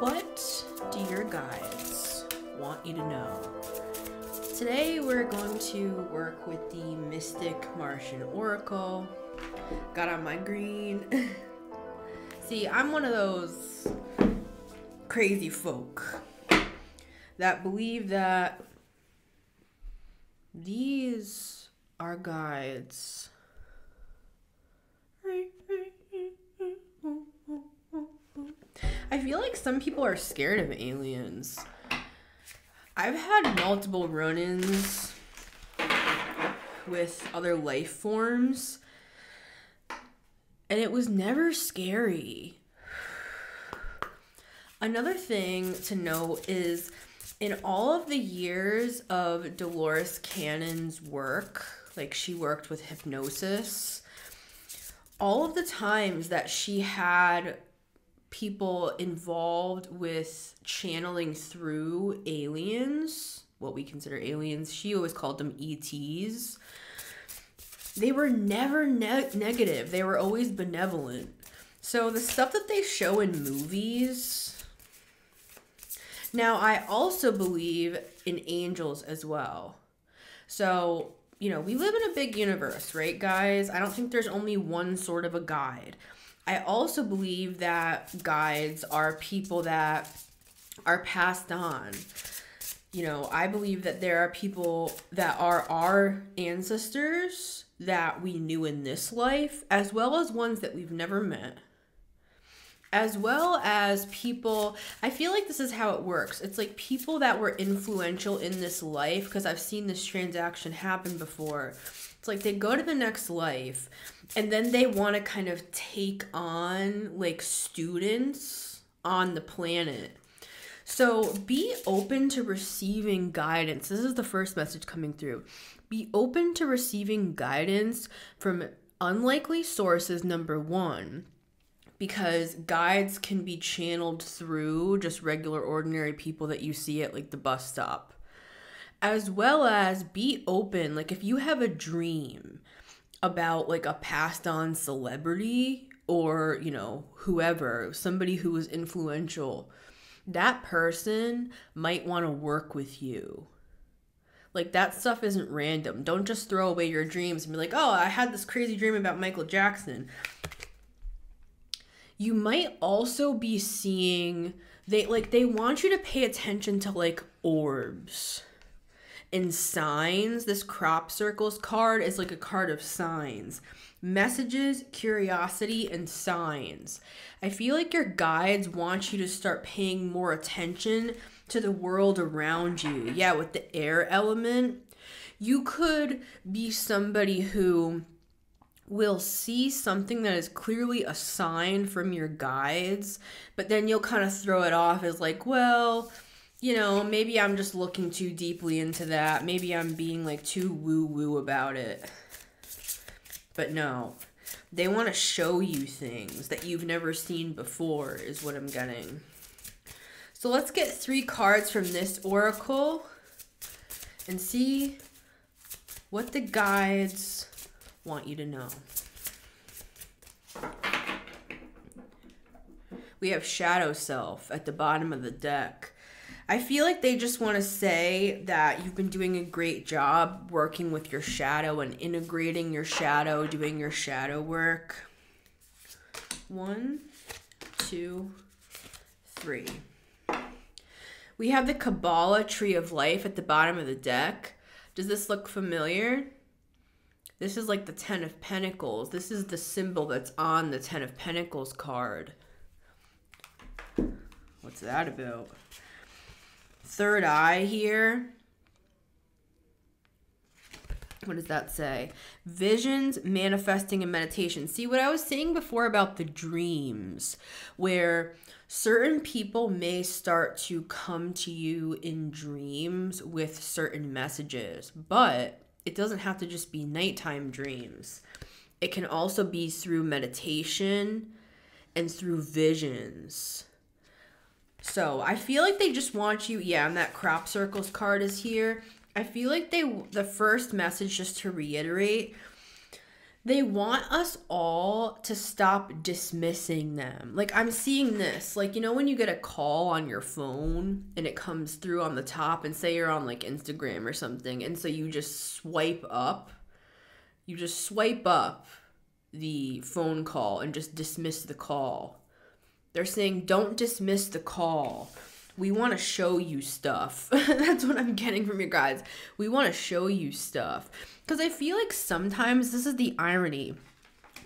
What do your guides want you to know? Today we're going to work with the Mystic Martian Oracle. Got on my green. See, I'm one of those crazy folk that believe that these are guides. I feel like some people are scared of aliens. I've had multiple run-ins with other life forms, and it was never scary. Another thing to note is in all of the years of Dolores Cannon's work, like she worked with hypnosis, all of the times that she had people involved with channeling through aliens, what we consider aliens, she always called them ETs. They were never negative. They were always benevolent. So the stuff that they show in movies. Now, I also believe in angels as well. So, you know, we live in a big universe, right, guys? I don't think there's only one sort of a guide. I also believe that guides are people that are passed on. You know, I believe that there are people that are our ancestors that we knew in this life, as well as ones that we've never met. As well as people, I feel like this is how it works. It's like people that were influential in this life, because I've seen this transaction happen before. It's like they go to the next life and then they want to kind of take on like students on the planet. So be open to receiving guidance. This is the first message coming through. Be open to receiving guidance from unlikely sources, number one, because guides can be channeled through just regular ordinary people that you see at like the bus stop. As well as be open, like if you have a dream about like a passed on celebrity or, you know, whoever, somebody who was influential, that person might want to work with you. Like that stuff isn't random. Don't just throw away your dreams and be like, oh, I had this crazy dream about Michael Jackson. You might also be seeing, they want you to pay attention to like orbs and signs. This crop circles card is like a card of signs, messages, curiosity, and signs. I feel like your guides want you to start paying more attention to the world around you. Yeah, with the air element, you could be somebody who will see something that is clearly a sign from your guides, but then you'll kind of throw it off as like, well, you know, maybe I'm just looking too deeply into that. Maybe I'm being like too woo-woo about it. But no, they want to show you things that you've never seen before is what I'm getting. So let's get 3 cards from this oracle and see what the guides want you to know. We have Shadow Self at the bottom of the deck. I feel like they just want to say that you've been doing a great job working with your shadow and integrating your shadow, doing your shadow work. 1, 2, 3. We have the Kabbalah Tree of Life at the bottom of the deck. Does this look familiar? This is like the 10 of Pentacles. This is the symbol that's on the 10 of Pentacles card. What's that about? Third eye here. What does that say? Visions, manifesting, and meditation. See what I was saying before about the dreams, where certain people may start to come to you in dreams with certain messages, but it doesn't have to just be nighttime dreams. It can also be through meditation and through visions. So I feel like they just want you, yeah, and that crop circles card is here. I feel like the first message, just to reiterate, They want us all to stop dismissing them. Like, I'm seeing this. Like, you know, when you get a call on your phone and it comes through on the top, and say you're on like Instagram or something, and so you just swipe up. You just swipe up the phone call and just dismiss the call. They're saying, don't dismiss the call. We want to show you stuff. That's what I'm getting from your guides. We want to show you stuff. Because I feel like sometimes, this is the irony,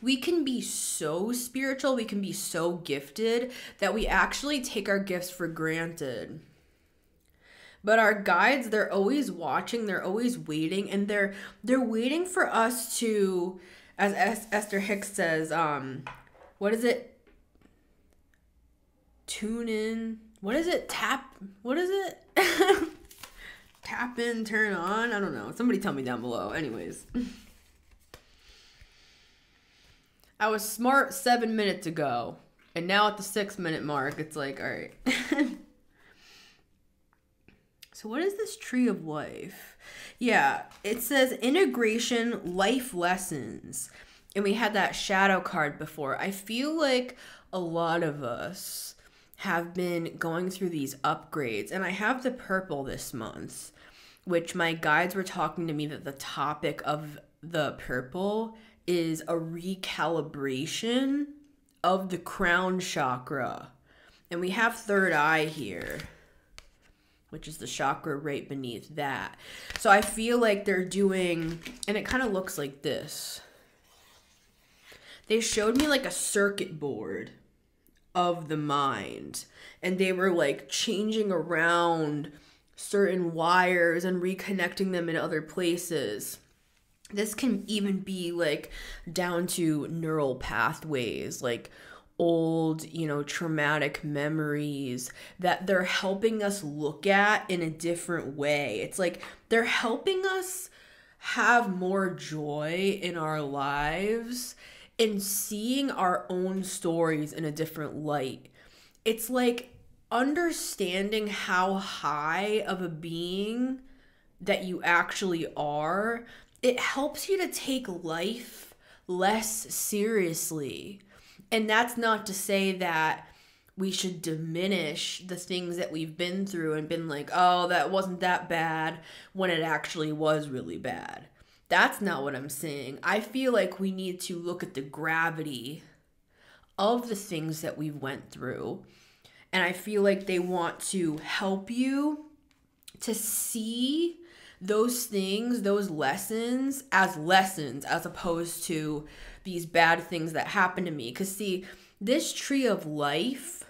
we can be so spiritual, we can be so gifted that we actually take our gifts for granted. But our guides, they're always watching, they're always waiting, and they're waiting for us to, as Esther Hicks says, what is it? Tune in. What is it? What is it? Tap in, turn on? I don't know. Somebody tell me down below. Anyways. I was smart 7 minutes ago. And now at the 6-minute mark, it's like, all right. So what is this tree of life? Yeah, it says integration life lessons. And we had that shadow card before. I feel like a lot of us have been going through these upgrades, and I have the purple this month, which my guides were talking to me that the topic of the purple is a recalibration of the crown chakra. And we have third eye here, which is the chakra right beneath that. So I feel like they're doing, and it kind of looks like this. They showed me like a circuit board of the mind, and they were like changing around certain wires and reconnecting them in other places. This can even be like down to neural pathways, like old, you know, traumatic memories that they're helping us look at in a different way. It's like they're helping us have more joy in our lives and seeing our own stories in a different light. It's like understanding how high of a being that you actually are. It helps you to take life less seriously. And that's not to say that we should diminish the things that we've been through and been like, oh, that wasn't that bad, when it actually was really bad. That's not what I'm saying. I feel like we need to look at the gravity of the things that we've went through. And I feel like they want to help you to see those things, those lessons as opposed to these bad things that happened to me. Because see, this tree of life,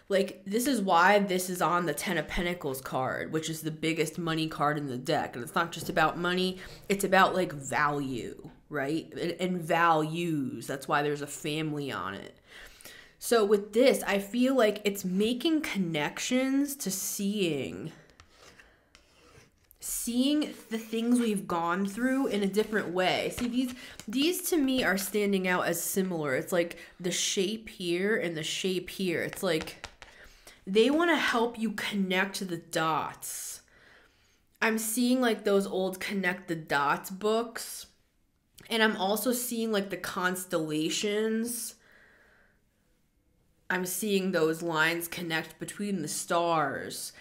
like, this is why this is on the 10 of Pentacles card, which is the biggest money card in the deck. And it's not just about money, it's about like value, right? And values. That's why there's a family on it. So with this, I feel like it's making connections to seeing the things we've gone through in a different way. See, these to me are standing out as similar. It's like the shape here and the shape here. It's like they want to help you connect the dots. I'm seeing like those old Connect the Dots books. And I'm also seeing like the constellations. I'm seeing those lines connect between the stars.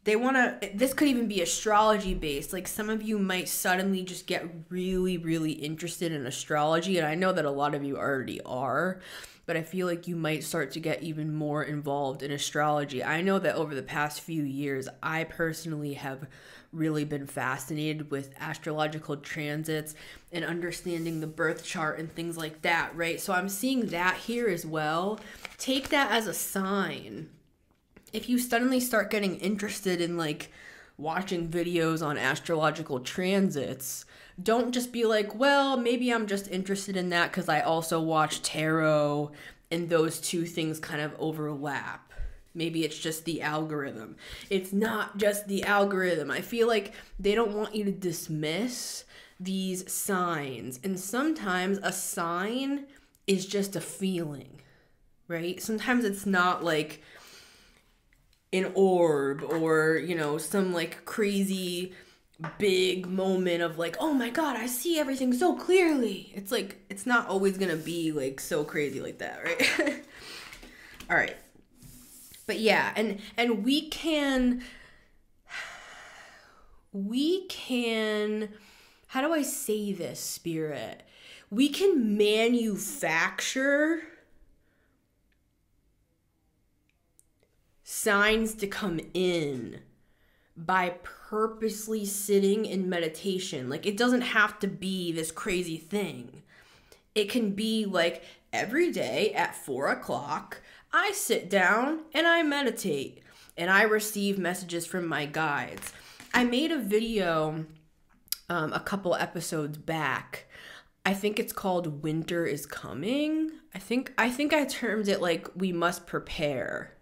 They want to, this could even be astrology based. Like some of you might suddenly just get really, really interested in astrology. And I know that a lot of you already are, but I feel like you might start to get even more involved in astrology. I know that over the past few years, I personally have really been fascinated with astrological transits and understanding the birth chart and things like that, right? So I'm seeing that here as well. Take that as a sign. If you suddenly start getting interested in like watching videos on astrological transits, don't just be like, well, maybe I'm just interested in that because I also watch tarot and those two things kind of overlap. Maybe it's just the algorithm. It's not just the algorithm. I feel like they don't want you to dismiss these signs. And sometimes a sign is just a feeling, right? Sometimes it's not like an orb or, you know, some like crazy big moment of like, oh my God, I see everything so clearly. It's like, it's not always gonna be like so crazy like that, right? All right. But yeah, and we can, how do I say this, Spirit? We can manufacture signs to come in by purposely sitting in meditation. Like, it doesn't have to be this crazy thing. It can be like every day at 4 o'clock, I sit down and I meditate and I receive messages from my guides. I made a video a couple episodes back. I think it's called Winter is Coming. I think I termed it like we must prepare.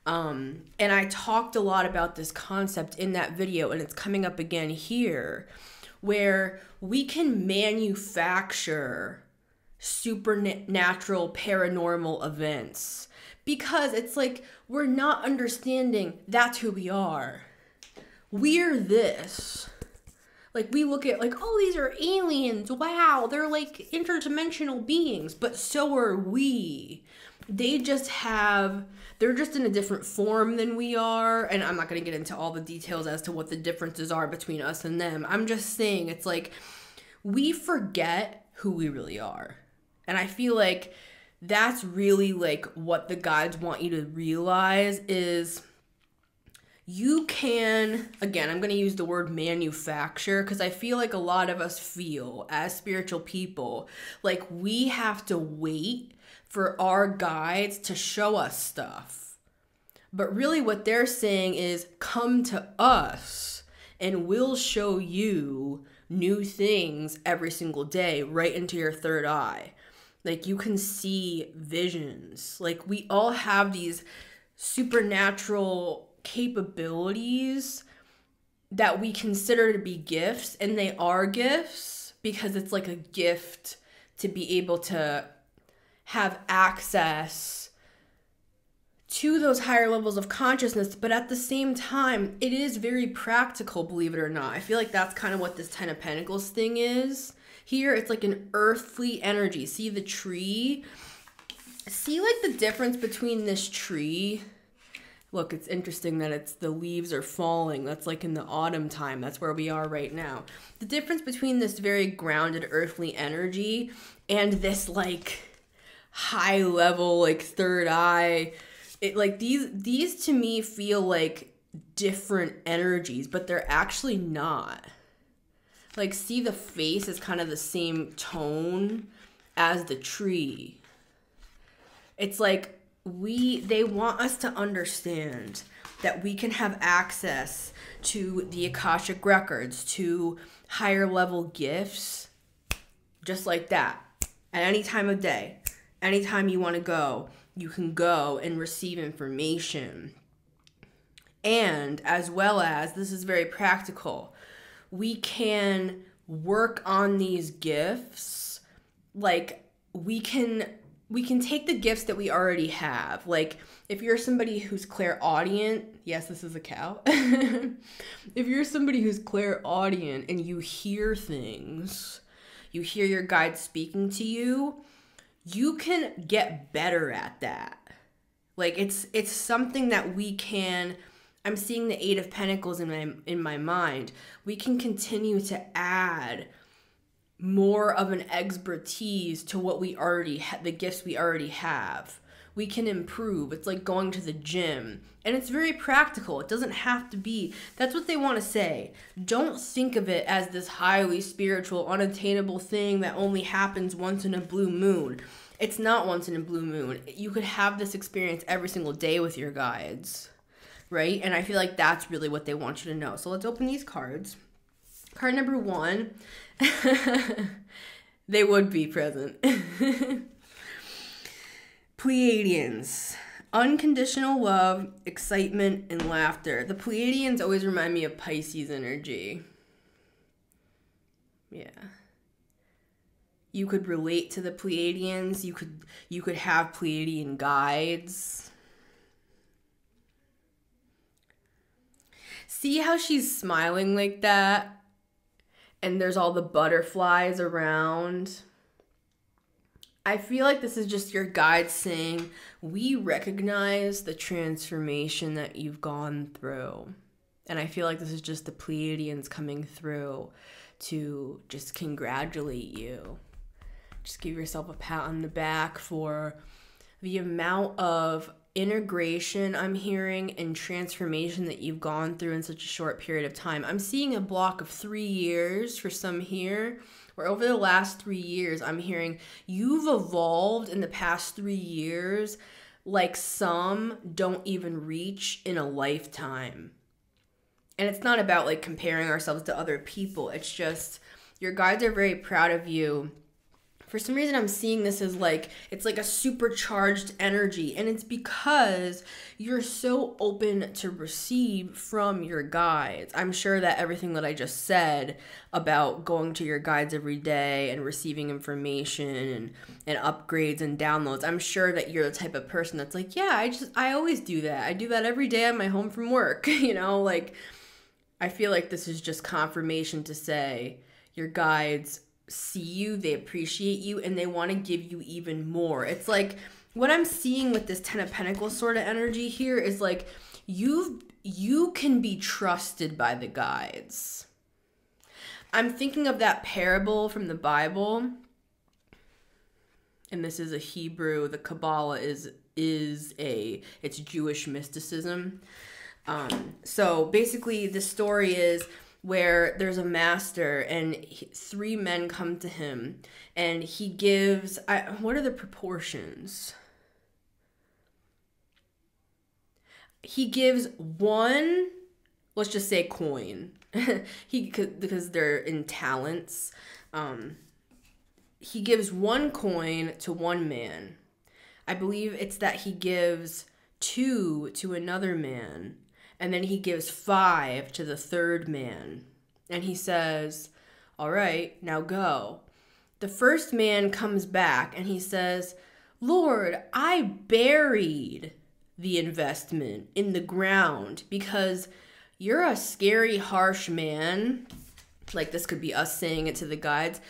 And I talked a lot about this concept in that video, and it's coming up again here, where we can manufacture supernatural paranormal events, because it's like we're not understanding that's who we are. We're this. Like, we look at like, oh, these are aliens. Wow, they're like interdimensional beings, but so are we. They're just in a different form than we are. And I'm not going to get into all the details as to what the differences are between us and them. I'm just saying, it's like we forget who we really are. And I feel like that's really like what the guides want you to realize is you can, again, I'm going to use the word manufacture, because I feel like a lot of us feel as spiritual people like we have to wait for our guides to show us stuff. But really what they're saying is, come to us and we'll show you new things every single day right into your third eye. Like, you can see visions. Like, we all have these supernatural capabilities that we consider to be gifts, and they are gifts because it's like a gift to be able to have access to those higher levels of consciousness. But at the same time, it is very practical, believe it or not. I feel like that's kind of what this 10 of Pentacles thing is. Here, it's like an earthly energy. See the tree? See like the difference between this tree? Look, it's interesting that it's the leaves are falling. That's like in the autumn time. That's where we are right now. The difference between this very grounded earthly energy and this like high level, like third eye, it like these to me feel like different energies, but they're actually not. Like, see, the face is kind of the same tone as the tree. It's like they want us to understand that we can have access to the Akashic records, to higher level gifts, just like that, at any time of day. Anytime you want to go, you can go and receive information. And as well as, this is very practical, we can work on these gifts. Like, we can take the gifts that we already have. Like, if you're somebody who's clairaudient, yes, this is a cow. If you're somebody who's clairaudient and you hear things, you hear your guide speaking to you, you can get better at that. Like, it's something that we can, I'm seeing the 8 of Pentacles in my mind. We can continue to add more of an expertise to what we already the gifts we already have. We can improve. It's like going to the gym, and it's very practical. It doesn't have to be, that's what they want to say. Don't think of it as this highly spiritual, unattainable thing that only happens once in a blue moon. It's not once in a blue moon. You could have this experience every single day with your guides, right? And I feel like that's really what they want you to know. So let's open these cards. Card number 1. They would be present. Pleiadians. Unconditional love, excitement, and laughter. The Pleiadians always remind me of Pisces energy. Yeah. You could relate to the Pleiadians. You could have Pleiadian guides. See how she's smiling like that? and there's all the butterflies around. I feel like this is just your guides saying, we recognize the transformation that you've gone through. And I feel like this is just the Pleiadians coming through to just congratulate you. Just give yourself a pat on the back for the amount of integration I'm hearing and transformation that you've gone through in such a short period of time. I'm seeing a block of 3 years for some here, where over the last 3 years, I'm hearing you've evolved in the past 3 years like some don't even reach in a lifetime. And it's not about like comparing ourselves to other people. It's just your guides are very proud of you. For some reason, I'm seeing this as like, it's like a supercharged energy. And it's because you're so open to receive from your guides. I'm sure that everything that I just said about going to your guides every day and receiving information and upgrades and downloads, I'm sure that you're the type of person that's like, yeah, I always do that. I do that every day on my home from work. You know, like, I feel like this is just confirmation to say your guides see you, they appreciate you, and they want to give you even more. It's like what I'm seeing with this 10 of Pentacles sort of energy here is like you can be trusted by the guides. I'm thinking of that parable from the Bible, and this is a Hebrew. The Kabbalah is it's Jewish mysticism. So basically the story is where there's a master and 3 men come to him and he gives, what are the proportions? He gives 1, let's just say coin, because they're in talents. He gives 1 coin to 1 man. I believe it's that he gives 2 to another man. And then he gives 5 to the 3rd man. And he says, all right, now go. The first man comes back and he says, Lord, I buried the investment in the ground because you're a scary, harsh man. Like this could be us saying it to the guides.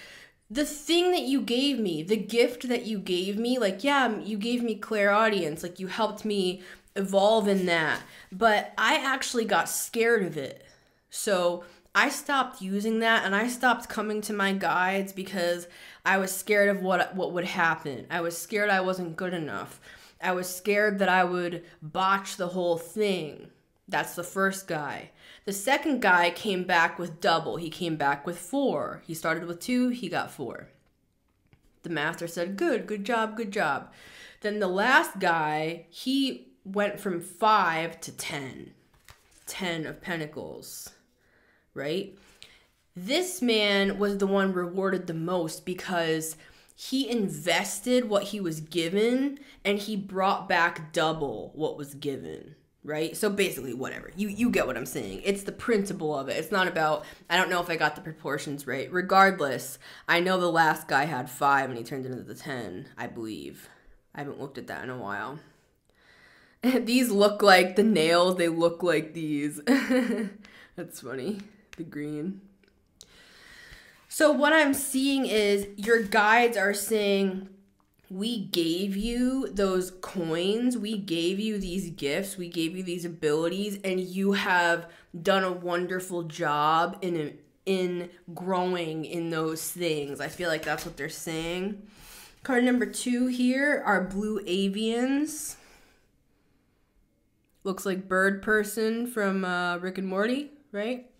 The thing that you gave me, the gift that you gave me, like, yeah, you gave me clairaudience. Like you helped me evolve in that, but I actually got scared of it. So I stopped using that and I stopped coming to my guides because I was scared of what would happen. I was scared I wasn't good enough. I was scared that I would botch the whole thing. That's the first guy. The second guy came back with double. He came back with 4. He started with 2, he got 4. The master said, good job, good job. Then the last guy, he went from 5 to 10. 10 of Pentacles, right? This man was the one rewarded the most because he invested what he was given and he brought back double what was given, right? So basically, whatever. You get what I'm saying. It's the principle of it. It's not about, I don't know if I got the proportions right. Regardless, I know the last guy had 5 and he turned into the 10, I believe. I haven't looked at that in a while. These look like the nails. They look like these. That's funny. The green. So what I'm seeing is your guides are saying, we gave you those coins. We gave you these gifts. We gave you these abilities. And you have done a wonderful job in growing in those things. I feel like that's what they're saying. Card number 2 here are blue avians. Looks like bird person from Rick and Morty, right?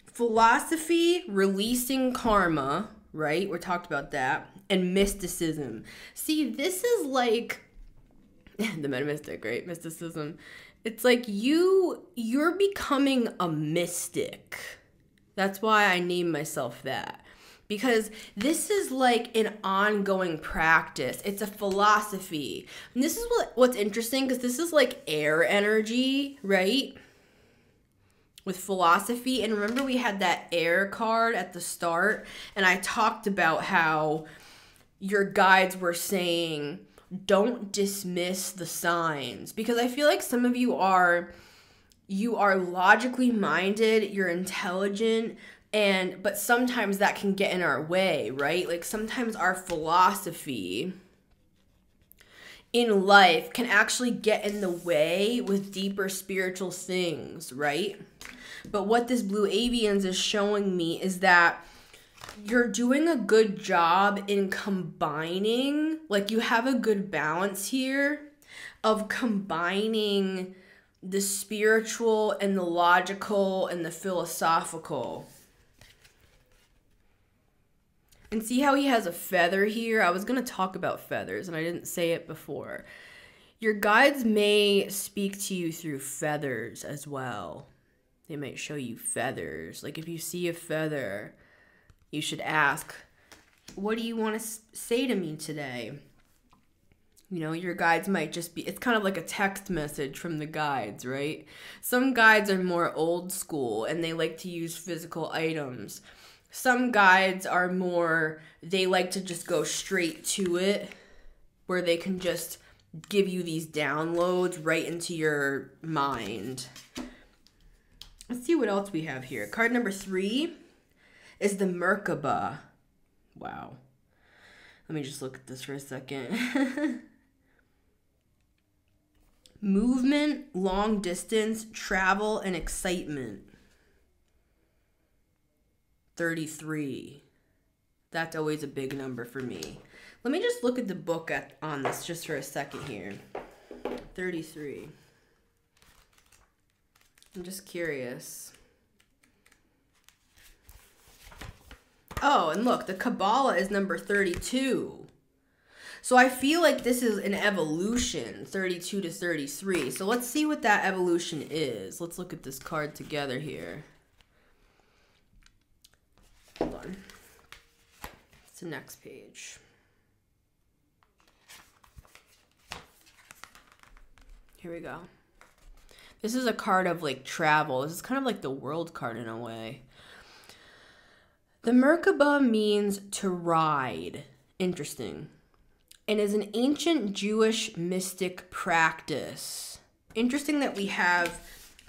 Philosophy, releasing karma, right? We talked about that. And mysticism. See, this is like the metaphysic, right? Mysticism. It's like you're becoming a mystic. That's why I named myself that. Because this is like an ongoing practice. It's a philosophy. And this is what's interesting, because this is like air energy, right? With philosophy. And remember we had that air card at the start, and I talked about how your guides were saying, don't dismiss the signs. Because I feel like some of you are you are logically minded, you're intelligent, but sometimes that can get in our way, right? Like sometimes our philosophy in life can actually get in the way with deeper spiritual things, right? But what this Blue Avians is showing me is that you're doing a good job in combining, like you have a good balance here of combining the spiritual and the logical and the philosophical. And see how he has a feather here? I was going to talk about feathers and I didn't say it before. Your guides may speak to you through feathers as well. They might show you feathers. Like if you see a feather, you should ask, what do you want to say to me today? You know, your guides might just be, it's kind of like a text message from the guides, right? Some guides are more old school and they like to use physical items. Some guides are more, they like to just go straight to it, where they can just give you these downloads right into your mind. Let's see what else we have here. Card number 3 is the Merkaba. Wow. Let me just look at this for a second. Movement, long distance, travel, and excitement. 33. That's always a big number for me. Let me just look at the book on this just for a second here. 33. I'm just curious. Oh, and look, the Kabbalah is number 32. So I feel like this is an evolution, 32 to 33. So let's see what that evolution is. Let's look at this card together here. Hold on. It's the next page. Here we go. This is a card of like travel. This is kind of like the world card in a way. The Merkaba means to ride. Interesting. And is an ancient Jewish mystic practice. Interesting that we have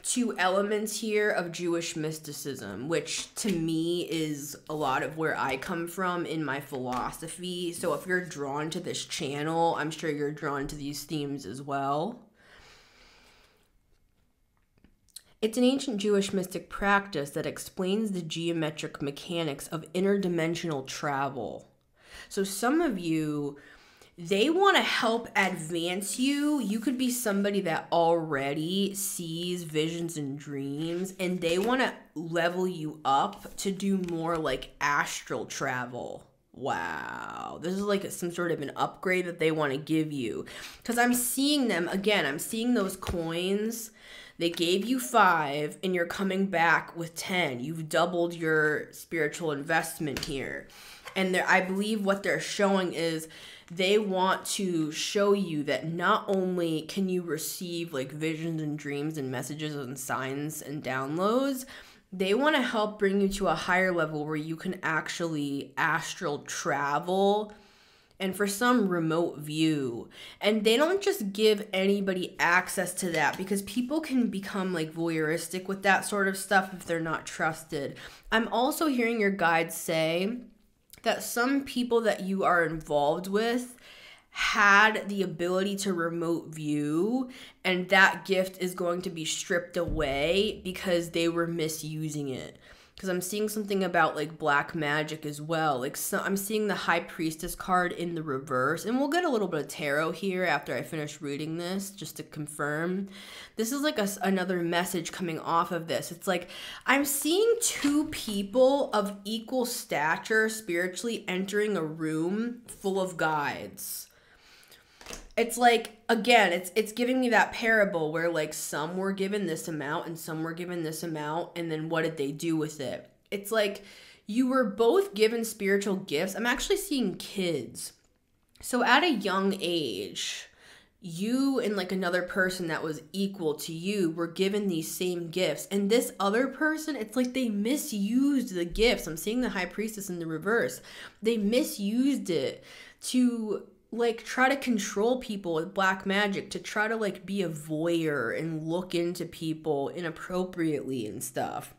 2 elements here of Jewish mysticism, which to me is a lot of where I come from in my philosophy. So if you're drawn to this channel, I'm sure you're drawn to these themes as well. It's an ancient Jewish mystic practice that explains the geometric mechanics of interdimensional travel. So some of you, they want to help advance you. You could be somebody that already sees visions and dreams, and they want to level you up to do more like astral travel. Wow. This is like some sort of an upgrade that they want to give you. Because I'm seeing them, again, I'm seeing those coins. They gave you 5 and you're coming back with 10. You've doubled your spiritual investment here. And I believe what they're showing is they want to show you that not only can you receive like visions and dreams and messages and signs and downloads, they want to help bring you to a higher level where you can actually astral travel and for some remote view. And they don't just give anybody access to that because people can become like voyeuristic with that sort of stuff if they're not trusted. I'm also hearing your guides say that some people that you are involved with had the ability to remote view, and that gift is going to be stripped away because they were misusing it. Because I'm seeing something about like black magic as well. Like I'm seeing the High Priestess card in the reverse, and we'll get a little bit of tarot here after I finish reading this just to confirm. This is like another message coming off of this. It's like I'm seeing 2 people of equal stature spiritually entering a room full of guides. It's like, again, it's giving me that parable where like some were given this amount and some were given this amount, and then what did they do with it? It's like you were both given spiritual gifts. I'm actually seeing kids. So at a young age, you and like another person that was equal to you were given these same gifts. And this other person, it's like they misused the gifts. I'm seeing the High Priestess in the reverse. They misused it to like try to control people with black magic, to try to like be a voyeur and look into people inappropriately and stuff.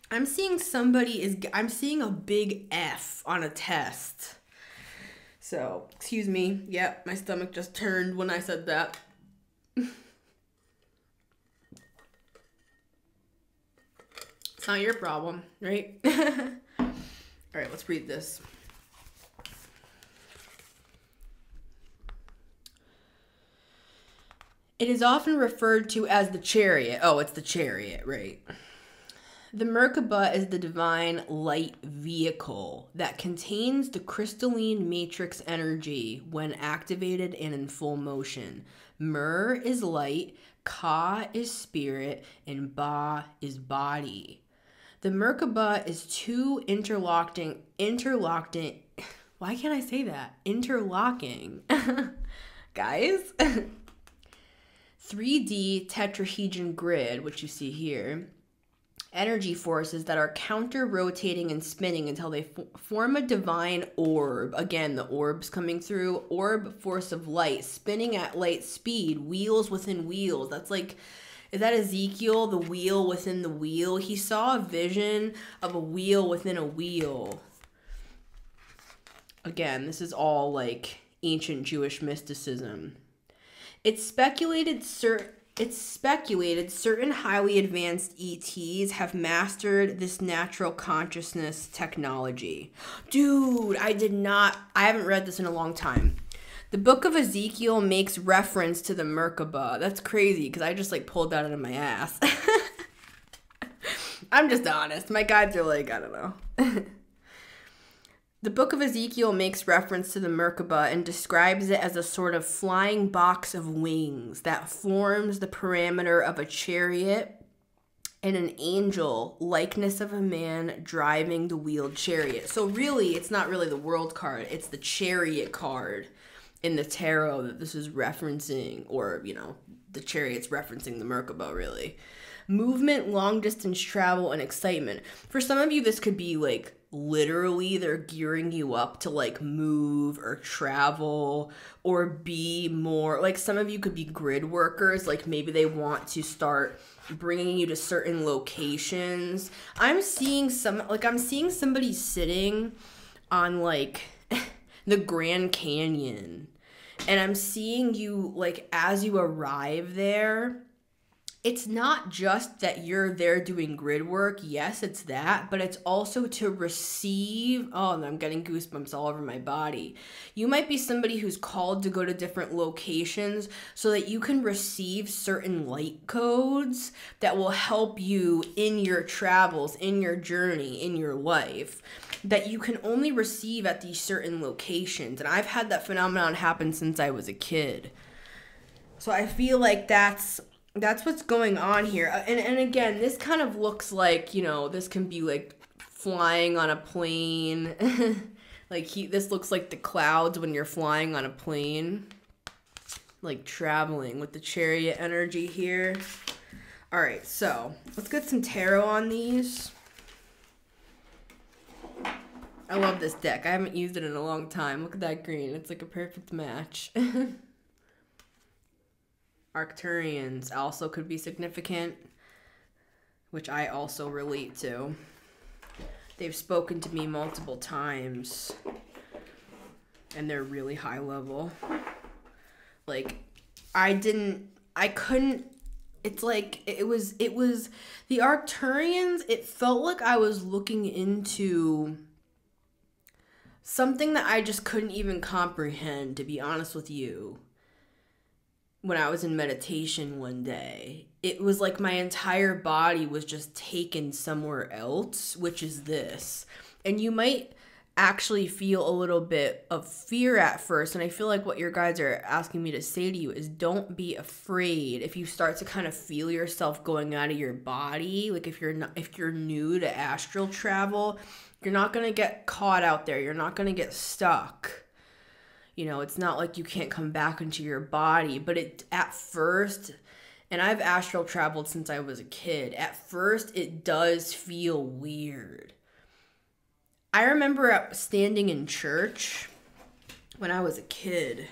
I'm seeing I'm seeing a big F on a test. So, excuse me. Yep, my stomach just turned when I said that. It's not your problem, right? All right, let's read this. It is often referred to as the chariot. Oh, it's the chariot, right? The Merkaba is the divine light vehicle that contains the crystalline matrix energy when activated and in full motion. Mer is light, Ka is spirit, and Ba is body. The Merkaba is two interlocking, why can't I say that? Interlocking, guys. 3D tetrahedron grid, which you see here, energy forces that are counter-rotating and spinning until they form a divine orb. Again, the orb's coming through. Orb, force of light, spinning at light speed, wheels within wheels. That's like, is that Ezekiel, the wheel within the wheel? He saw a vision of a wheel within a wheel. Again, this is all like ancient Jewish mysticism. It's speculated certain highly advanced ETs have mastered this natural consciousness technology. Dude, I haven't read this in a long time. The book of Ezekiel makes reference to the Merkaba. That's crazy because I just like pulled that out of my ass. I'm just honest. My guides are like, I don't know. The book of Ezekiel makes reference to the Merkaba and describes it as a sort of flying box of wings that forms the parameter of a chariot and an angel, likeness of a man driving the wheeled chariot. So really, it's not really the world card. It's the chariot card in the tarot that this is referencing, or, you know, the chariot's referencing the Merkaba, really. Movement, long distance travel, and excitement. For some of you, this could be like literally they're gearing you up to like move or travel or be more, like some of you could be grid workers, like maybe they want to start bringing you to certain locations. I'm seeing somebody sitting on like the Grand Canyon, and I'm seeing you like as you arrive there. It's not just that you're there doing grid work. Yes, it's that, but it's also to receive. Oh, I'm getting goosebumps all over my body. You might be somebody who's called to go to different locations so that you can receive certain light codes that will help you in your travels, in your journey, in your life, that you can only receive at these certain locations. And I've had that phenomenon happen since I was a kid. So I feel like that's what's going on here. And again, this kind of looks like, you know, this can be like flying on a plane. This looks like the clouds when you're flying on a plane. Like traveling with the chariot energy here. All right, so let's get some tarot on these. I love this deck. I haven't used it in a long time. Look at that green. It's like a perfect match. Arcturians also could be significant, which I also relate to. They've spoken to me multiple times, and they're really high level. Like, it's like, it was, the Arcturians, it felt like I was looking into something that I just couldn't even comprehend, to be honest with you. When I was in meditation one day, it was like my entire body was just taken somewhere else, which is this. And you might actually feel a little bit of fear at first. And I feel like what your guides are asking me to say to you is don't be afraid if you start to kind of feel yourself going out of your body. Like if you're new to astral travel, you're not going to get caught out there. You're not going to get stuck. You know, it's not like you can't come back into your body, but at first, and I've astral traveled since I was a kid, at first it does feel weird. I remember standing in church when I was a kid.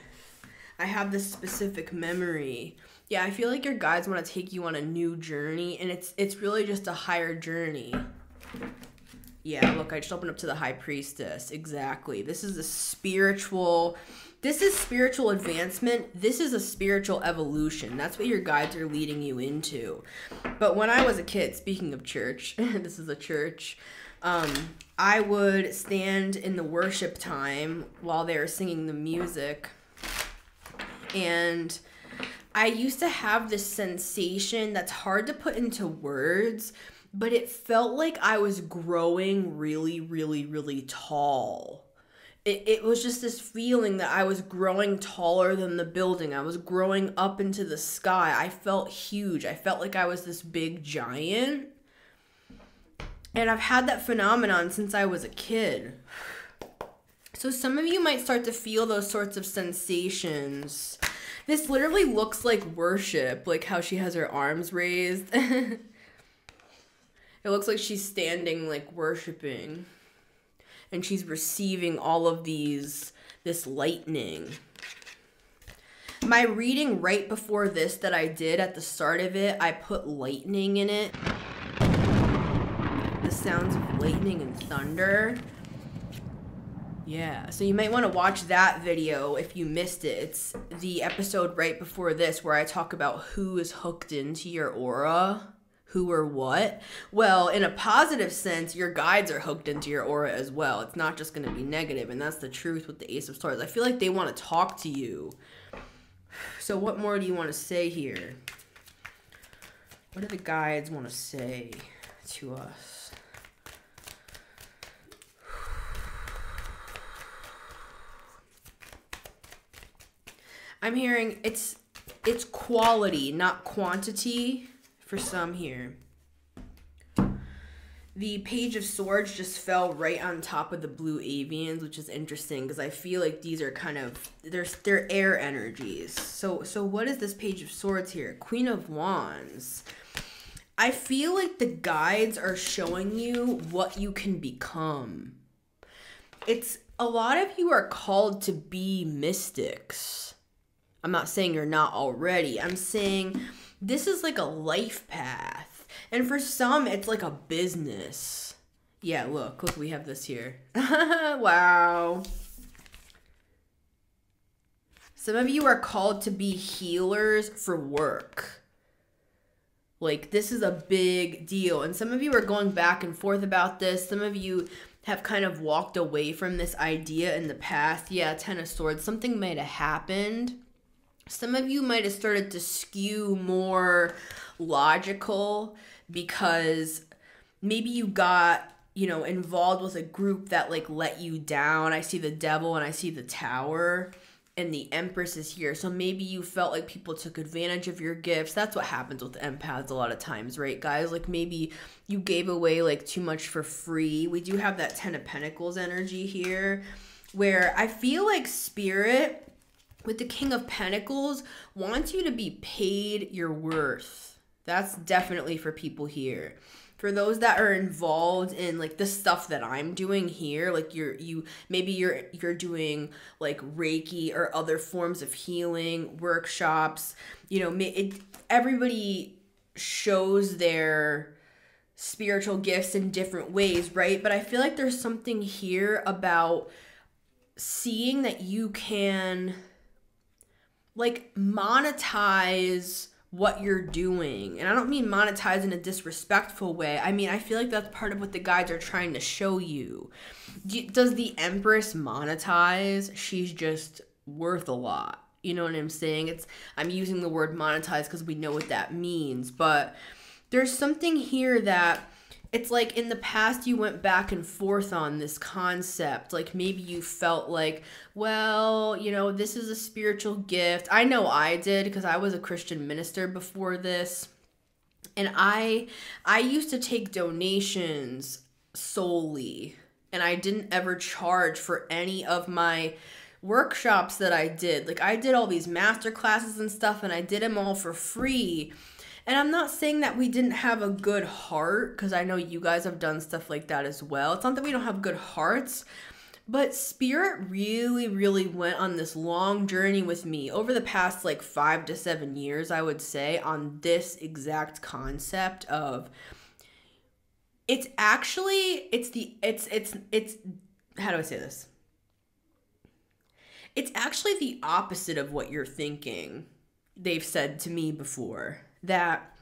I have this specific memory. Yeah, I feel like your guides want to take you on a new journey, and it's really just a higher journey. Yeah, look, I just opened up to the High Priestess. Exactly. This is spiritual advancement. This is a spiritual evolution. That's what your guides are leading you into. But when I was a kid, speaking of church, this is a church, I would stand in the worship time while they were singing the music, and I used to have this sensation that's hard to put into words, but it felt like I was growing really, really, really tall. It was just this feeling that I was growing taller than the building. I was growing up into the sky. I felt huge. I felt like I was this big giant. And I've had that phenomenon since I was a kid. So some of you might start to feel those sorts of sensations. This literally looks like worship, like how she has her arms raised. It looks like she's standing, like, worshiping. And she's receiving all of this lightning. My reading right before this that I did at the start of it, I put lightning in it. The sounds of lightning and thunder. Yeah, so you might want to watch that video if you missed it. It's the episode right before this where I talk about who is hooked into your aura. Who or what? Well, in a positive sense, your guides are hooked into your aura as well. It's not just going to be negative, and that's the truth with the Ace of Swords. I feel like they want to talk to you. So what more do you want to say here? What do the guides want to say to us? I'm hearing it's quality, not quantity. For some here. The Page of Swords just fell right on top of the blue avians, which is interesting because I feel like these are kind of, they're air energies. So what is this Page of Swords here? Queen of Wands. I feel like the guides are showing you what you can become. It's, a lot of you are called to be mystics. I'm not saying you're not already. I'm saying this is like a life path. And for some, it's like a business. Yeah, look, we have this here. Wow. Some of you are called to be healers for work. Like, this is a big deal. And some of you are going back and forth about this. Some of you have kind of walked away from this idea in the past. Yeah, Ten of Swords. Something might have happened. Some of you might have started to skew more logical because maybe you got, involved with a group that, like, let you down. I see the Devil and I see the Tower and the Empress is here. So maybe you felt like people took advantage of your gifts. That's what happens with empaths a lot of times, right, guys? Like, maybe you gave away, like, too much for free. We do have that Ten of Pentacles energy here where I feel like Spirit, with the King of Pentacles, wants you to be paid your worth. That's definitely for people here. For those that are involved in, like, the stuff that I'm doing here, like maybe you're doing, like, Reiki or other forms of healing, workshops, everybody shows their spiritual gifts in different ways, right? But I feel like there's something here about seeing that you can, like, monetize what you're doing. And I don't mean monetize in a disrespectful way. I mean, I feel like that's part of what the guides are trying to show you. Does the Empress monetize? She's just worth a lot. You know what I'm saying? I'm using the word monetize because we know what that means. But there's something here that it's like in the past you went back and forth on this concept. Like, maybe you felt like, well, this is a spiritual gift. I know I did because I was a Christian minister before this. And I used to take donations solely. And I didn't ever charge for any of my workshops that I did. Like, I did all these master classes and stuff and I did them all for free. And I'm not saying that we didn't have a good heart, because I know you guys have done stuff like that as well. It's not that we don't have good hearts, But Spirit really, really went on this long journey with me over the past like 5 to 7 years, I would say, on this exact concept of it's actually, it's, how do I say this? It's actually the opposite of what you're thinking. They've said to me before that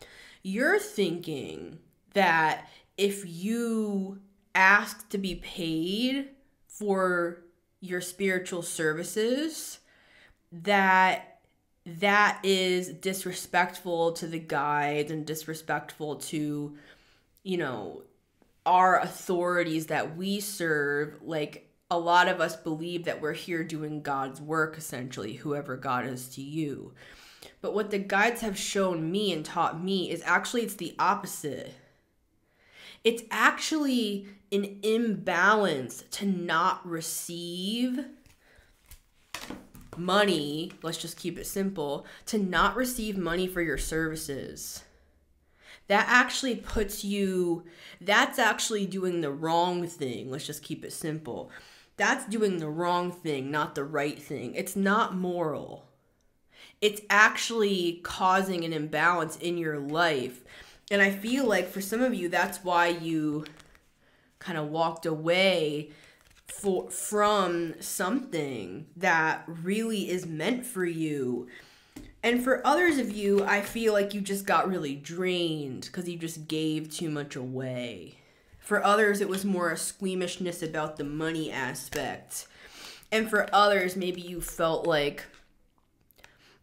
you're thinking that if you ask to be paid for your spiritual services, that is disrespectful to the guides and disrespectful to, you know, our authorities that we serve. Like, a lot of us believe that we're here doing God's work, essentially, whoever God is to you. But what the guides have shown me and taught me is actually it's the opposite. It's actually an imbalance to not receive money. Let's just keep it simple. To not receive money for your services. That actually puts you, that's actually doing the wrong thing. Let's just keep it simple. That's doing the wrong thing, not the right thing. It's not moral. It's actually causing an imbalance in your life. And I feel like for some of you, that's why you kind of walked away from something that really is meant for you. And for others of you, I feel like you just got really drained because you just gave too much away. For others, it was more a squeamishness about the money aspect. And for others, maybe you felt like,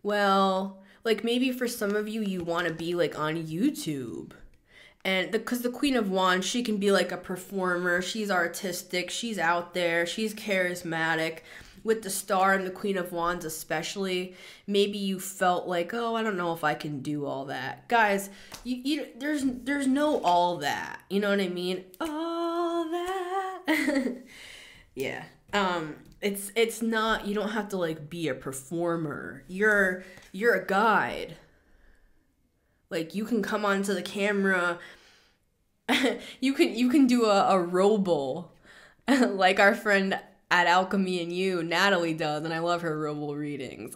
well, like maybe for some of you, you want to be like on YouTube. And because the Queen of Wands, she can be like a performer. She's artistic. She's out there. She's charismatic. With the Star and the Queen of Wands especially, maybe you felt like, oh, I don't know if I can do all that. Guys, there's no all that. You know what I mean? All that. Yeah. It's not, you don't have to like be a performer. You're a guide. Like, you can come onto the camera. you can do a robo like our friend at Alchemy and You, Natalie, does, and I love her robo readings.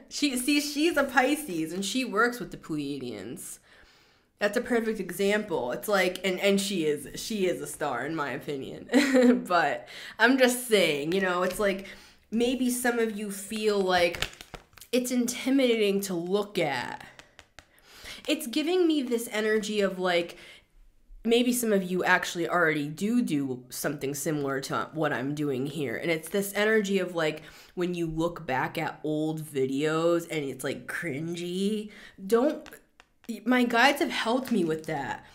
She's a Pisces and she works with the Pleiadians. That's a perfect example. It's like, and she is a star in my opinion. But I'm just saying, you know, it's like maybe some of you feel like it's intimidating to look at. It's giving me this energy of like, maybe some of you actually already do something similar to what I'm doing here. And it's this energy of like, when you look back at old videos and it's like cringy, my guides have helped me with that.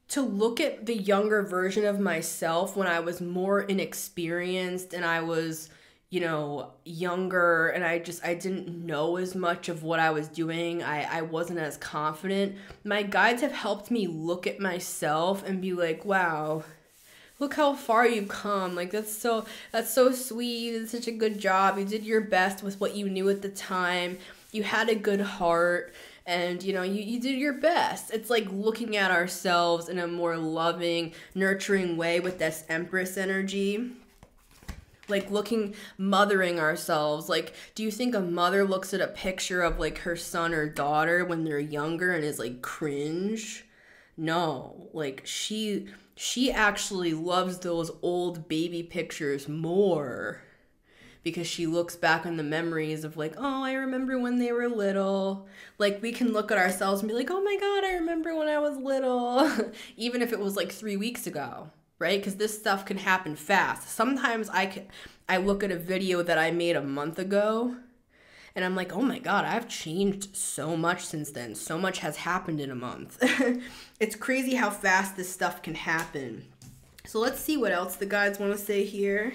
To look at the younger version of myself when I was more inexperienced and I was, you know, younger and I didn't know as much of what I was doing. I wasn't as confident. My guides have helped me look at myself and be like, wow, look how far you've come. Like, that's so sweet. You did such a good job. You did your best with what you knew at the time. You had a good heart and, you know, you did your best. It's like looking at ourselves in a more loving, nurturing way with this Empress energy. Like mothering ourselves. Like, do you think a mother looks at a picture of like her son or daughter when they're younger and is like cringe? No, like she actually loves those old baby pictures more because she looks back on the memories of like, oh, I remember when they were little. Like, we can look at ourselves and be like, oh my God, I remember when I was little. Even if it was like 3 weeks ago. Right? Because this stuff can happen fast. Sometimes I look at a video that I made a month ago and I'm like, oh my God, I've changed so much since then. So much has happened in a month. It's crazy how fast this stuff can happen. So let's see what else the guides want to say here.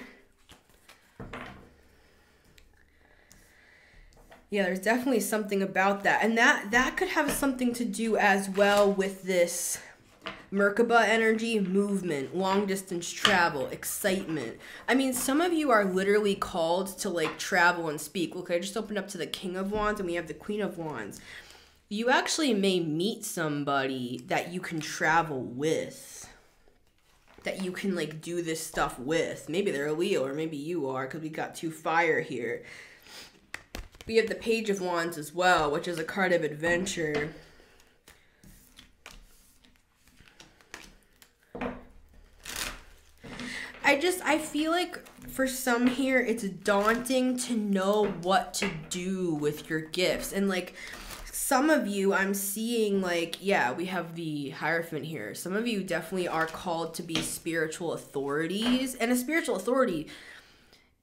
Yeah, there's definitely something about that. And that could have something to do as well with this Merkaba energy, movement, long distance travel, excitement. I mean, some of you are literally called to like travel and speak. Look, I just opened up to the King of Wands and we have the Queen of Wands. You actually may meet somebody that you can travel with. that you can like do this stuff with. Maybe they're a Leo, or maybe you are, because we got 2 fire here. We have the Page of Wands as well, which is a card of adventure. I feel like for some here, it's daunting to know what to do with your gifts. And like some of you, I'm seeing like, yeah, we have the Hierophant here. Some of you definitely are called to be spiritual authorities. And a spiritual authority,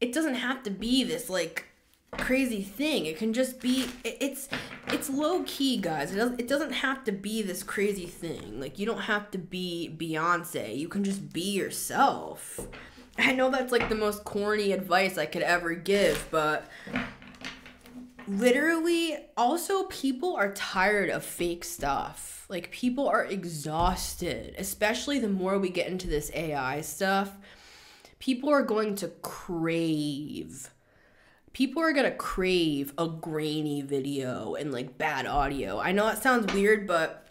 it doesn't have to be this like crazy thing. It can just be, it's low key, guys. It doesn't have to be this crazy thing. Like, you don't have to be Beyonce. You can just be yourself. I know that's like the most corny advice I could ever give, but literally, also, people are tired of fake stuff. Like, people are exhausted, especially the more we get into this AI stuff. People are going to crave a grainy video and like bad audio. I know that sounds weird, but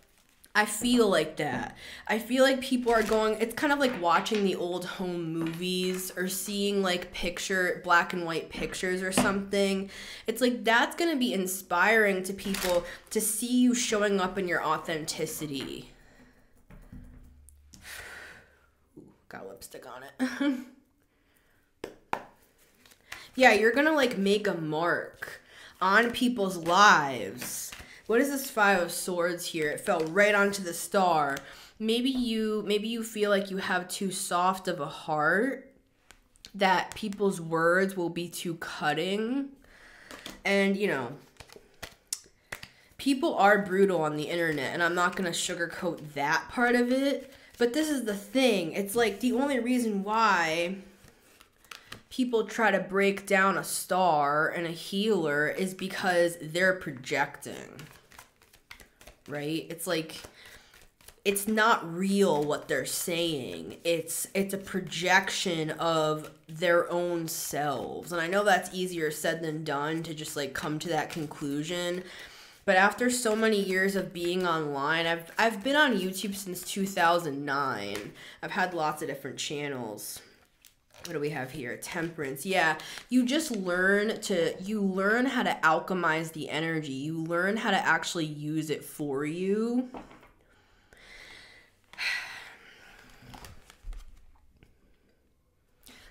I feel like that. I feel like people are going, it's kind of like watching the old home movies or seeing like black and white pictures or something. It's like that's going to be inspiring to people to see you showing up in your authenticity. Ooh, got lipstick on it. Yeah, you're gonna like make a mark on people's lives. What is this 5 of Swords here? It fell right onto the star. Maybe you feel like you have too soft of a heart, that people's words will be too cutting. And, you know, people are brutal on the internet, and I'm not gonna sugarcoat that part of it. But this is the thing. It's like the only reason why people try to break down a star and a healer is because they're projecting, right? It's like, it's not real what they're saying. It's a projection of their own selves. And I know that's easier said than done to just like come to that conclusion. But after so many years of being online, I've been on YouTube since 2009. I've had lots of different channels. What do we have here? Temperance. Yeah, you just learn how to alchemize the energy. You learn how to actually use it for you.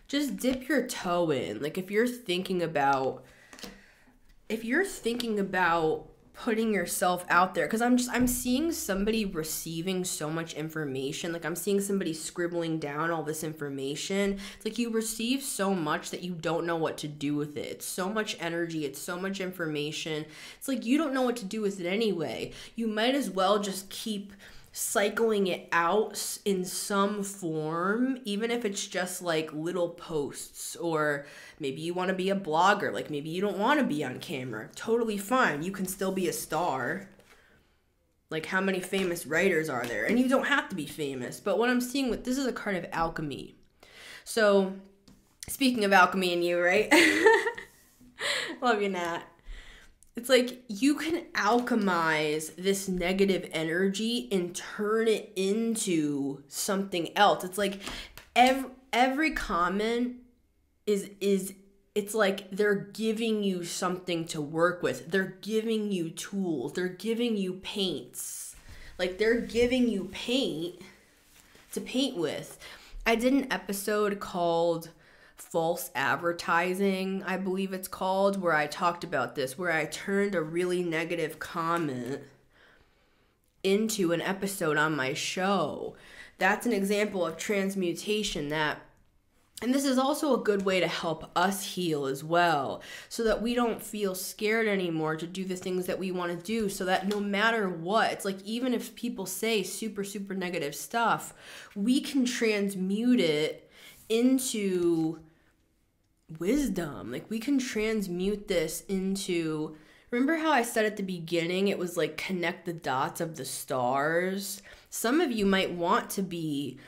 Just dip your toe in. Like if you're thinking about putting yourself out there, because I'm seeing somebody receiving so much information. Like I'm seeing somebody scribbling down all this information. It's like you receive so much that you don't know what to do with it. It's so much energy, it's so much information. It's like you don't know what to do with it anyway. You might as well just keep cycling it out in some form, even if it's just like little posts, or maybe you want to be a blogger, like maybe you don't want to be on camera. Totally fine. You can still be a star. Like how many famous writers are there? And you don't have to be famous. But what I'm seeing with this is a card of alchemy. So speaking of alchemy and you, right? Love you, Nat. It's like you can alchemize this negative energy and turn it into something else. It's like every comment is it's like they're giving you something to work with. They're giving you tools. They're giving you paints. Like they're giving you paint to paint with. I did an episode called False Advertising, I believe it's called, where I talked about this, where I turned a really negative comment into an episode on my show. That's an example of transmutation and this is also a good way to help us heal as well, so that we don't feel scared anymore to do the things that we want to do, so that no matter what, it's like even if people say super, super negative stuff, we can transmute it into wisdom. Like we can transmute this into, remember how I said at the beginning it was like connect the dots of the stars? Some of you might want to be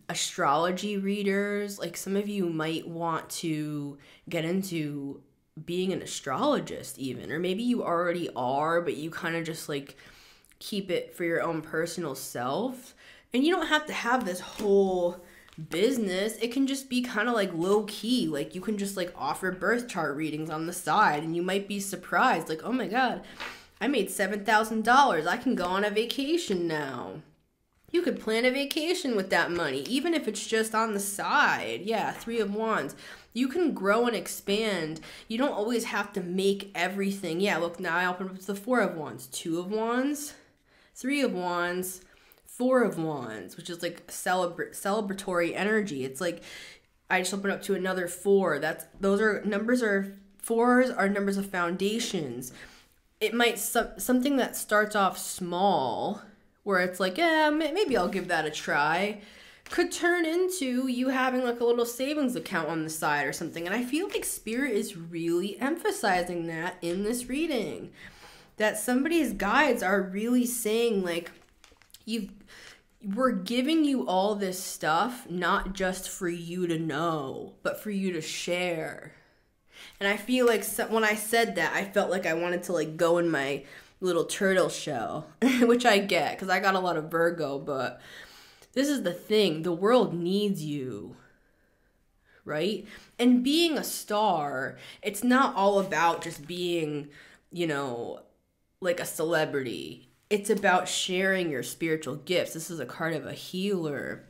astrology readers. Like some of you might want to get into being an astrologist even, or maybe you already are, but you kind of just like keep it for your own personal self. And you don't have to have this whole business. It can just be kind of like low key. Like you can just like offer birth chart readings on the side, and you might be surprised. Like, oh my God, I made $7,000. I can go on a vacation now. You could plan a vacation with that money, even if it's just on the side. Yeah, Three of Wands. You can grow and expand. You don't always have to make everything. Yeah, look, now I open up to the Four of Wands. Two of Wands, Three of Wands, Four of Wands, which is like celebratory energy. It's like I just opened up to another four. Fours are numbers of foundations. It might something that starts off small, where it's like, yeah, maybe I'll give that a try, could turn into you having like a little savings account on the side or something. And I feel like Spirit is really emphasizing that in this reading, that somebody's guides are really saying like, we're giving you all this stuff, not just for you to know, but for you to share. And I feel like when I said that, I felt like I wanted to like go in my little turtle shell, which I get because I got a lot of Virgo, but this is the thing. The world needs you, right? And being a star, it's not all about just being, like a celebrity. It's about sharing your spiritual gifts. This is a card of a healer.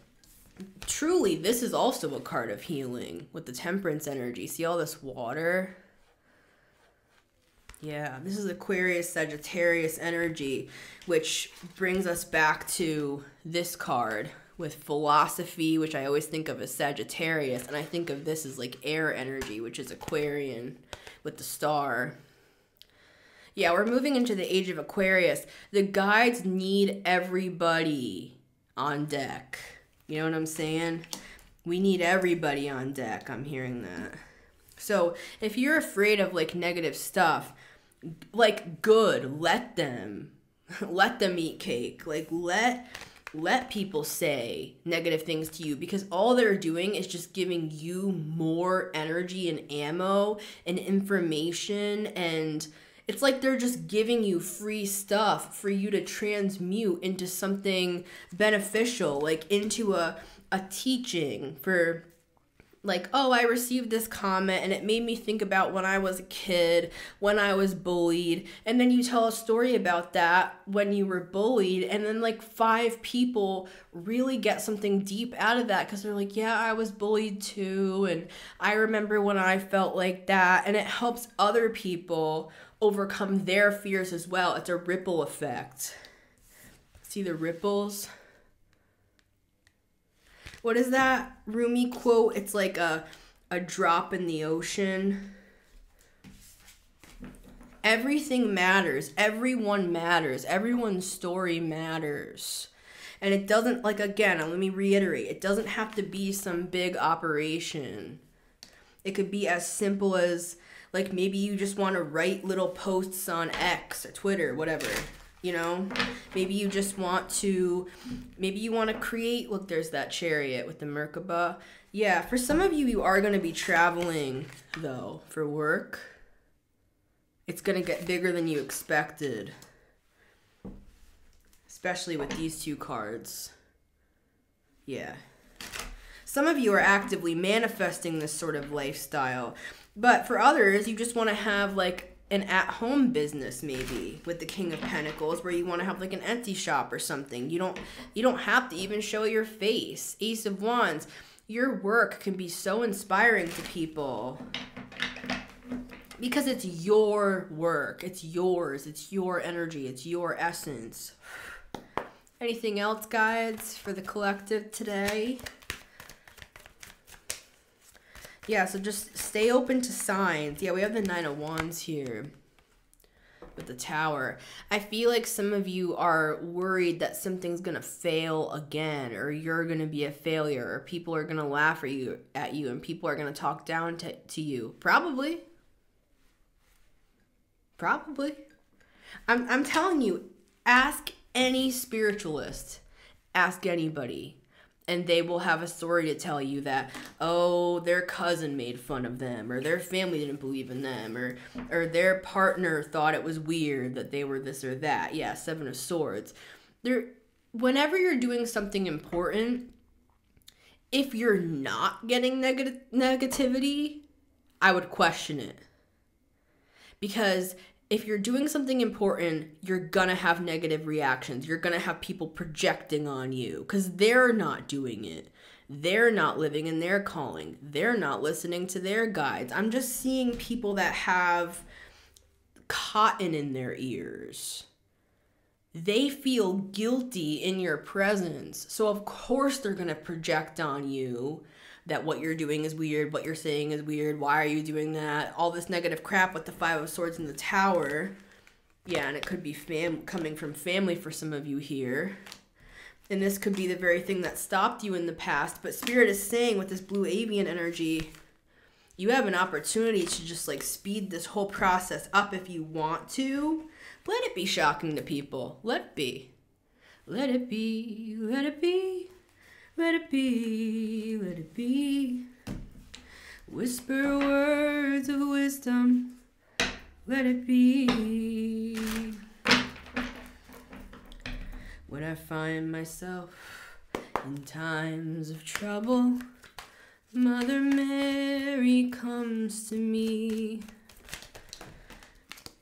Truly, this is also a card of healing with the Temperance energy. See all this water? Yeah, this is Aquarius, Sagittarius energy, which brings us back to this card with philosophy, which I always think of as Sagittarius, and I think of this as like air energy, which is Aquarian with the star. Yeah, we're moving into the age of Aquarius. The guides need everybody on deck. You know what I'm saying? We need everybody on deck. I'm hearing that. So if you're afraid of like negative stuff, like good, let them eat cake. Like let people say negative things to you, because all they're doing is just giving you more energy and ammo and information, and it's like they're just giving you free stuff for you to transmute into something beneficial, like into a teaching for like, oh, I received this comment and it made me think about when I was a kid, when I was bullied. And then you tell a story about that when you were bullied, and then like 5 people really get something deep out of that because they're like, yeah, I was bullied too. And I remember when I felt like that. And it helps other people overcome their fears as well. It's a ripple effect. See the ripples? What is that Rumi quote? It's like a drop in the ocean. Everything matters. Everyone matters. Everyone's story matters. And it doesn't, like, again, let me reiterate, it doesn't have to be some big operation. It could be as simple as, like, maybe you just want to write little posts on X or Twitter, whatever. You know, maybe you just want to, maybe you want to create, look, there's that chariot with the Merkaba. Yeah, for some of you, you are going to be traveling, though, for work. It's going to get bigger than you expected, especially with these 2 cards. Yeah. Some of you are actively manifesting this sort of lifestyle, but for others, you just want to have, like, an at-home business, maybe, with the King of Pentacles, where you want to have like an Etsy shop or something. You don't have to even show your face. Ace of Wands. Your work can be so inspiring to people because it's your work. It's yours. It's your energy. It's your essence. Anything else, guides, for the collective today? Yeah, so just stay open to signs. Yeah, we have the 9 of Wands here with the Tower. I feel like some of you are worried that something's going to fail again, or you're going to be a failure, or people are going to laugh at you, and people are going to talk down to you. Probably. I'm telling you, ask any spiritualist. Ask anybody. And they will have a story to tell you that, oh, their cousin made fun of them, or their family didn't believe in them, or their partner thought it was weird that they were this or that. Yeah, 7 of Swords. whenever you're doing something important, if you're not getting negativity, I would question it. Because if you're doing something important, you're gonna have negative reactions. You're gonna have people projecting on you because they're not doing it. They're not living in their calling. They're not listening to their guides. I'm just seeing people that have cotton in their ears. They feel guilty in your presence. So of course they're going to project on you that what you're doing is weird, what you're saying is weird, why are you doing that? All this negative crap with the Five of Swords in the Tower. Yeah, and it could be coming from family for some of you here. And this could be the very thing that stopped you in the past. But Spirit is saying with this blue avian energy, you have an opportunity to just like speed this whole process up if you want to. Let it be shocking to people. Let it be. Let it be. Let it be. Let it be. Let it be. Whisper words of wisdom. Let it be. When I find myself in times of trouble, Mother Mary comes to me.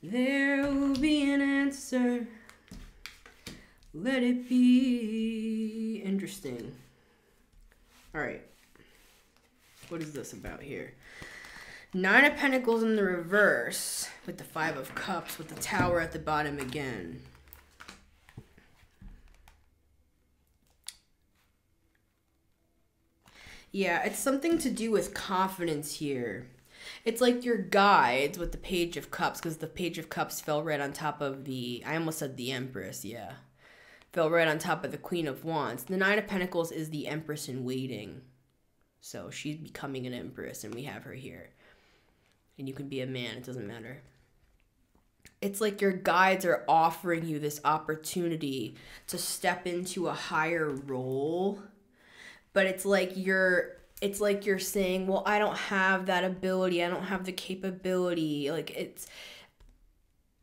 There will be an answer. Let it be. Interesting. All right. What is this about here? Nine of Pentacles in the reverse with the Five of Cups with the Tower at the bottom again. Yeah, it's something to do with confidence here. It's like your guides with the Page of Cups, because the Page of Cups fell right on top of the, I almost said the Empress, yeah. Fell right on top of the Queen of Wands. The Nine of Pentacles is the Empress in waiting. So she's becoming an Empress, and we have her here. And you can be a man, it doesn't matter. It's like your guides are offering you this opportunity to step into a higher role. But it's like you're saying, well, I don't have that ability. I don't have the capability. Like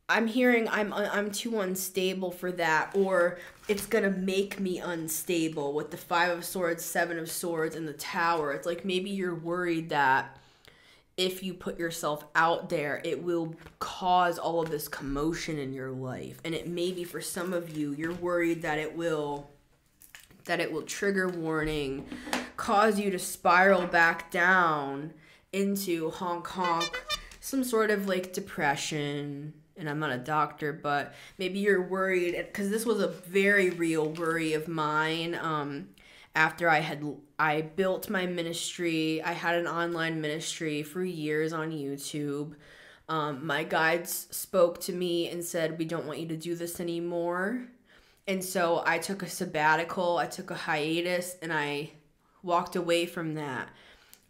I'm hearing I'm too unstable for that, or it's going to make me unstable with the Five of Swords, Seven of Swords, and the Tower. It's like maybe you're worried that if you put yourself out there, it will cause all of this commotion in your life. And it may be for some of you, you're worried that it will trigger warning, cause you to spiral back down into honk honk, some sort of like depression. And I'm not a doctor, but maybe you're worried, because this was a very real worry of mine. After I built my ministry, I had an online ministry for years on YouTube. My guides spoke to me and said, we don't want you to do this anymore. And so I took a sabbatical, I took a hiatus, and I walked away from that.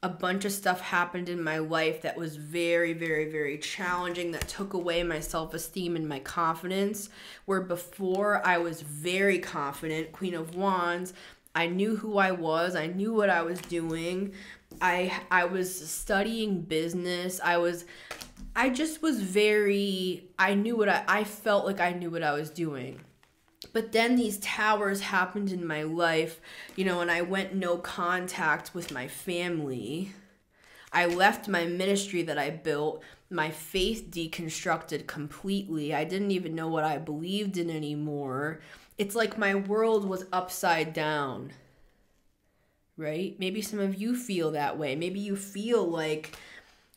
A bunch of stuff happened in my life that was very, very, very challenging, that took away my self-esteem and my confidence, where before I was very confident, Queen of Wands, I knew who I was, I knew what I was doing, I was studying business, I felt like I knew what I was doing. But then these towers happened in my life, and I went no contact with my family. I left my ministry that I built. My faith deconstructed completely. I didn't even know what I believed in anymore. It's like my world was upside down, right? Maybe some of you feel that way. Maybe you feel like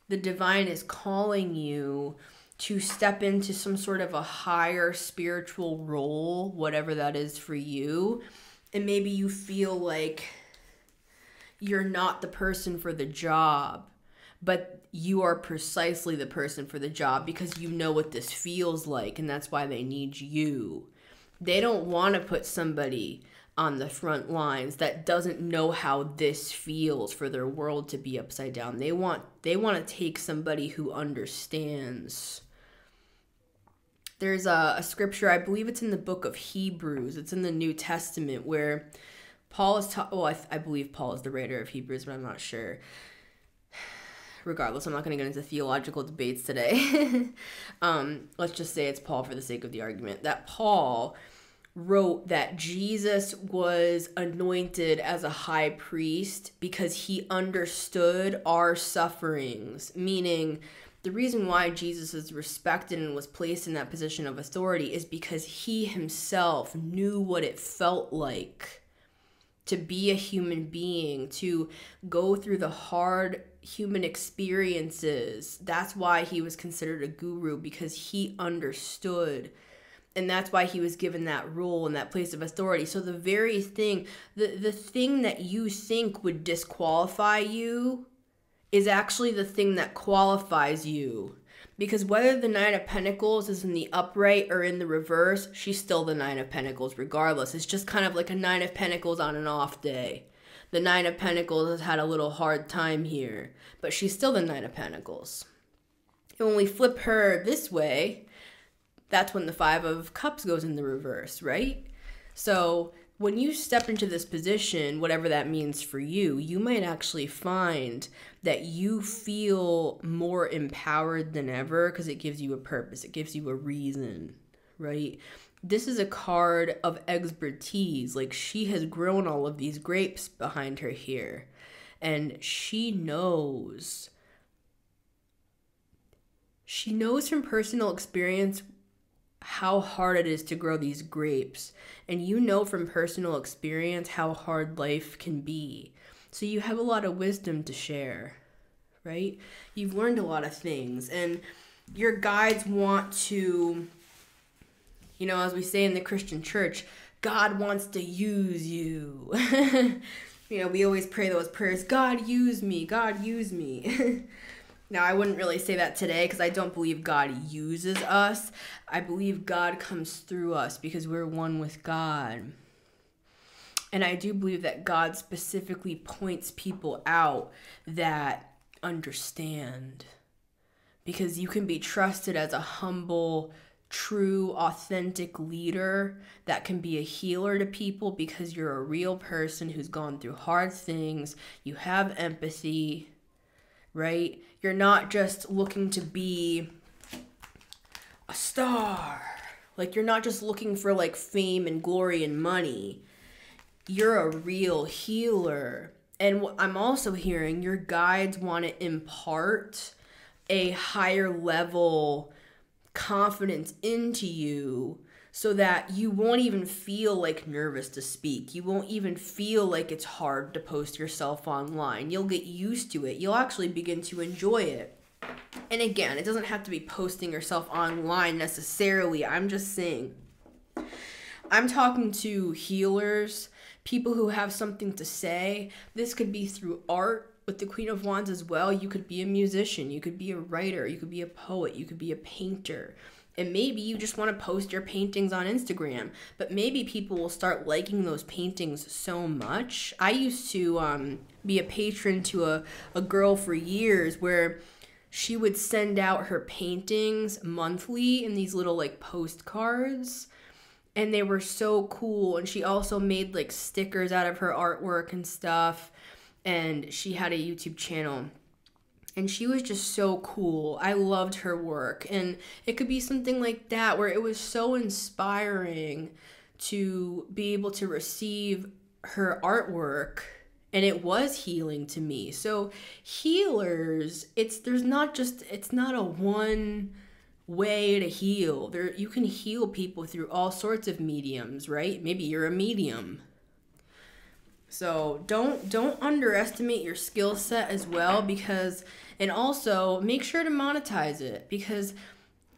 the divine is calling you to step into some sort of a higher spiritual role, whatever that is for you. And maybe you feel like you're not the person for the job, but you are precisely the person for the job, because you know what this feels like, and that's why they need you. They don't want to put somebody on the front lines that doesn't know how this feels for their world to be upside down. They want to take somebody who understands. There's a scripture, I believe it's in the book of Hebrews. It's in the New Testament, where Paul is I believe Paul is the writer of Hebrews, but I'm not sure. Regardless, I'm not going to get into theological debates today. Let's just say it's Paul for the sake of the argument. That Paul wrote that Jesus was anointed as a high priest because he understood our sufferings, meaning the reason why Jesus is respected and was placed in that position of authority is because he himself knew what it felt like to be a human being, to go through the hard human experiences. That's why he was considered a guru, because he understood. And that's why he was given that role and that place of authority. So the very thing, the thing that you think would disqualify you is actually the thing that qualifies you. Because whether the Nine of Pentacles is in the upright or in the reverse, she's still the Nine of Pentacles regardless. It's just kind of like a Nine of Pentacles on an off day. The Nine of Pentacles has had a little hard time here, but she's still the Nine of Pentacles. And when we flip her this way, that's when the Five of Cups goes in the reverse, right? So when you step into this position, whatever that means for you, you might actually find that you feel more empowered than ever because it gives you a purpose. It gives you a reason, right? This is a card of expertise. Like, she has grown all of these grapes behind her here, and she knows from personal experience how hard it is to grow these grapes. And you know from personal experience how hard life can be. So you have a lot of wisdom to share, right? You've learned a lot of things. And your guides want to, as we say in the Christian church, God wants to use you. We always pray those prayers, God use me, God use me. Now, I wouldn't really say that today because I don't believe God uses us. I believe God comes through us because we're one with God. And I do believe that God specifically points people out that understand. Because you can be trusted as a humble, true, authentic leader that can be a healer to people because you're a real person who's gone through hard things. You have empathy, right? You're not just looking to be a star. Like, you're not just looking for like fame and glory and money. You're a real healer. And what I'm also hearing, your guides want to impart a higher level confidence into you so that you won't even feel like nervous to speak. You won't even feel like it's hard to post yourself online. You'll get used to it. You'll actually begin to enjoy it. And again, it doesn't have to be posting yourself online necessarily. I'm just saying, I'm talking to healers, people who have something to say. This could be through art with the Queen of Wands as well. You could be a musician, you could be a writer, you could be a poet, you could be a painter. And maybe you just want to post your paintings on Instagram, but maybe people will start liking those paintings so much. I used to be a patron to a girl for years where she would send out her paintings monthly in these little like postcards, and they were so cool. And she also made like stickers out of her artwork and stuff, and she had a YouTube channel. And she was just so cool. I loved her work. And it could be something like that where it was so inspiring to be able to receive her artwork. And it was healing to me. So healers, it's not a one way to heal. You can heal people through all sorts of mediums, right? Maybe you're a medium. So don't underestimate your skill set as well, and also make sure to monetize it, because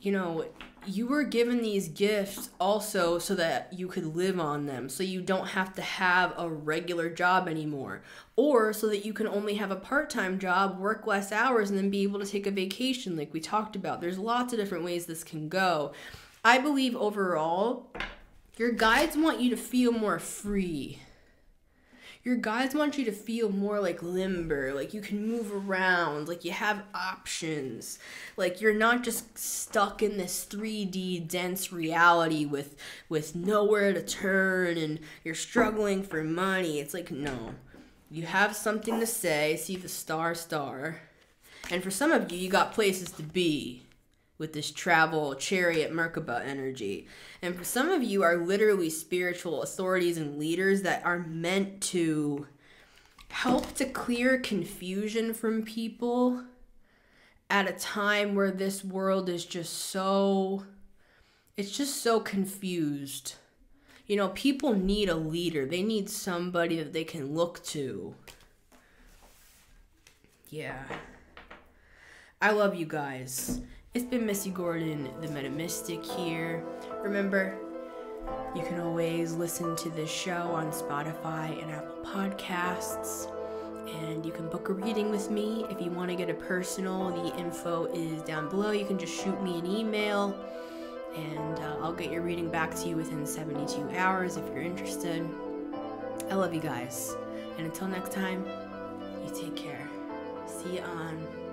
you were given these gifts also so that you could live on them, so you don't have to have a regular job anymore, or so that you can only have a part-time job, work less hours, and then be able to take a vacation like we talked about. There's lots of different ways this can go. I believe overall, your guides want you to feel more free. Your guides want you to feel more like limber, like you can move around, like you have options, like you're not just stuck in this 3D dense reality with nowhere to turn and you're struggling for money. It's like, no, you have something to say, see the star. And for some of you, you got places to be. with this travel chariot Merkaba energy. And for some of you are literally spiritual authorities and leaders that are meant to help to clear confusion from people at a time where this world is just so confused. You know, people need a leader. They need somebody that they can look to. Yeah. I love you guys. It's been Missy Gordon, the Meta Mystic here. Remember, you can always listen to this show on Spotify and Apple Podcasts. And you can book a reading with me if you want to get a personal. The info is down below. You can just shoot me an email, and I'll get your reading back to you within 72 hours if you're interested. I love you guys. And until next time, you take care. See you on